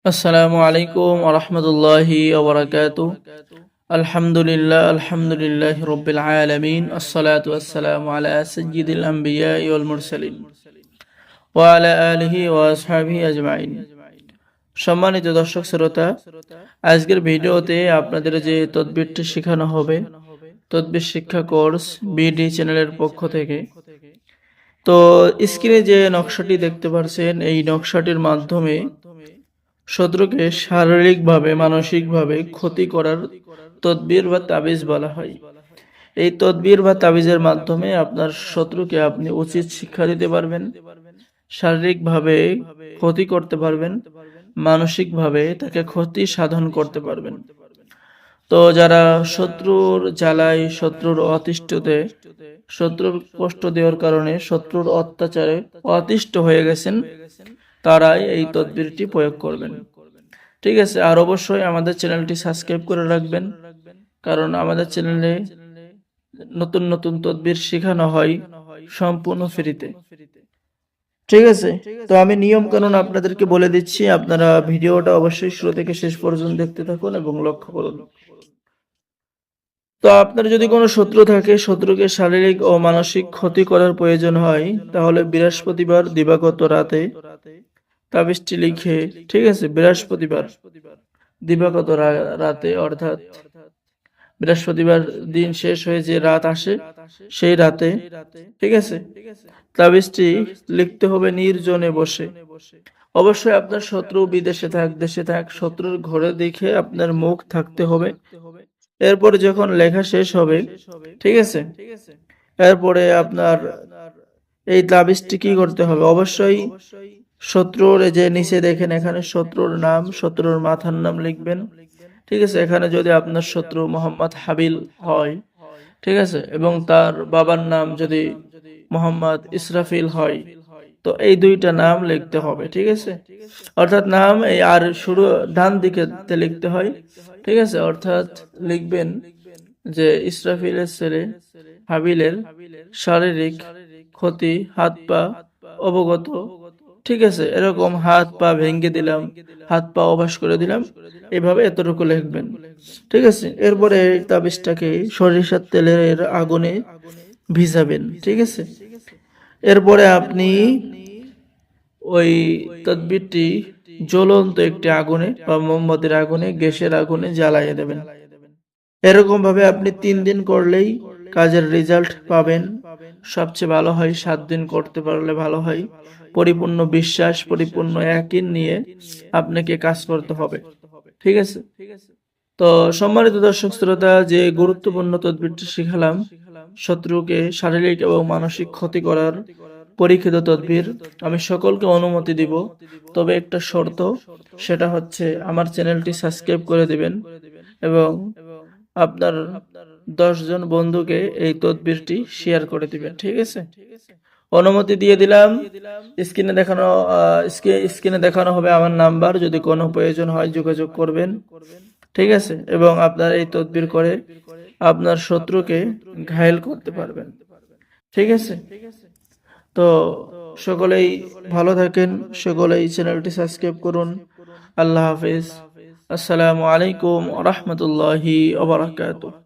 আসসালামু আলাইকুম ওয়া রাহমাতুল্লাহি ওয়া বারাকাতুহু। আলহামদুলিল্লাহি রাব্বিল আলামিন। আসসালাতু ওয়াসসালামু আলা সাইয়্যিদিল আমবিয়াই ওয়াল মুরসালিন ওয়া আলা আলিহি ওয়া আসহাবিহি আজমাইন। সম্মানিত দর্শক শ্রোতা, আজকের ভিডিওতে আপনাদের যে তদবিরটি শেখানো হবে, তদবির শিক্ষা কোর্স বিডি চ্যানেলের পক্ষ থেকে। তো স্ক্রিনে যে নকশাটি দেখতে পাচ্ছেন, এই নকশাটির মাধ্যমে শত্রুকে শারীরিকভাবে মানসিকভাবে ক্ষতি করার তদবির বা তাবিজ বলা হয়। এই তদবির বা তাবিজের মাধ্যমে আপনার শত্রুকে আপনি উচিত শিক্ষা দিতে পারবেন, শারীরিকভাবে ক্ষতি করতে পারবেন, মানসিকভাবে তাকে ক্ষতি সাধন করতে পারবেন। তো যারা শত্রুর জ্বালায়, শত্রুর অতিষ্ঠতে, শত্রুর কষ্ট দেওয়ার কারণে, শত্রুর অত্যাচারে অতিষ্ঠ হয়ে গেছেন, তারাই এই তদবিরটি প্রয়োগ করবেন। ঠিক আছে, আর অবশ্যই আমাদের চ্যানেলটি সাবস্ক্রাইব করে রাখবেন, কারণ আমাদের চ্যানেলে নতুন নতুন তদবির শেখানো হয় সম্পূর্ণ ফ্রিতে। ঠিক আছে, তো আমি নিয়ম কানুন আপনাদেরকে বলে দিচ্ছি, আপনারা ভিডিওটা অবশ্যই শুরু থেকে শেষ পর্যন্ত দেখতে থাকুন এবং লক্ষ্য করুন। তো আপনার যদি কোনো শত্রু থাকে, শত্রুকে শারীরিক ও মানসিক ক্ষতি করার প্রয়োজন হয়, তাহলে বৃহস্পতিবার দিবাগত রাতে তাবিজটি লিখে, ঠিক আছে, বৃহস্পতিবার দিবাগত রাতে, অর্থাৎ বৃহস্পতিবার দিন শেষ হয়ে যে রাত আসে সেই রাতে, ঠিক আছে, তাবিজটি লিখতে হবে নির্জনে বসে। অবশ্যই আপনার শত্রু বিদেশে থাক, দেশে থাক, শত্রুর ঘরে দেখে আপনার মুখ থাকতে হবে। এরপরে যখন লেখা শেষ হবে, ঠিক আছে, এরপরে আপনার এই তাবিজটি কি করতে হবে, অবশ্যই শত্রুর যে নিচে দেখেন এখানে শত্রুর নাম, শত্রুর মাথার নাম লিখবেন। ঠিক আছে, এখানে যদি আপনার শত্রু মোহাম্মদ হাবিল হয়, ঠিক আছে, এবং তার বাবার নাম যদি মোহাম্মদ ইসরাফিল হয়, তো এই দুইটা নাম লিখতে হবে। ঠিক আছে, অর্থাৎ নাম এই আর শুরু ডান দিকে লিখতে হয়। ঠিক আছে, অর্থাৎ লিখবেন যে ইসরাফিলের ছেলে হাবিলের শারীরিক ক্ষতি, হাত পা অবগত, ঠিক আছে, এরকম হাত পা ভেঙে দিলাম, হাত পা অবশ করে দিলাম, এভাবে এতটুকু লিখবেন। ঠিক আছে, এরপরে তাবিজটাকে সরিষার তেলের আগুনে ভিজাবেন। ঠিক আছে, এরপরে আপনি ওই তদবিরটি জ্বলন্ত একটি আগুনে বা মোমবাতির আগুনে, গ্যাসের আগুনে জ্বালাইয়ে দেবেন। এরকম ভাবে আপনি 3 দিন করলেই কাজের রেজাল্ট পাবেন। সবচেয়ে ভালো হয় 7 দিন করতে পারলে ভালো হয়। পরিপূর্ণ বিশ্বাস, পরিপূর্ণ ইয়াকিন নিয়ে আপনাকে কাজ করতে হবে। ঠিক আছে, তো সম্মানিত দর্শক শ্রোতা, যে গুরুত্বপূর্ণ তদবিরটি শিখালাম, শত্রুকে শারীরিক এবং মানসিক ক্ষতি করার পরীক্ষিত তদবির, আমি সকলকে অনুমতি দিব, তবে একটা শর্ত, সেটা হচ্ছে আমার চ্যানেলটি সাবস্ক্রাইব করে দিবেন এবং আপনার 10 জন বন্ধুকে এই তদবিরটি শেয়ার করে দিবেন। ঠিক আছে, অনুমতি দিয়ে দিলাম। স্ক্রিনে দেখানো হবে আমার নাম্বার, যদি কোনো প্রয়োজন হয় যোগাযোগ করবেন। ঠিক আছে, এবং আপনার এই তদবির করে আপনার শত্রুকে ঘায়েল করতে পারবেন। ঠিক আছে, তো সকলেই ভালো থাকেন, সকলেই চ্যানেলটি সাবস্ক্রাইব করুন। আল্লাহ হাফেজ। আসসালামু আলাইকুম ওয়া রাহমাতুল্লাহি ওয়া বারাকাতুহু।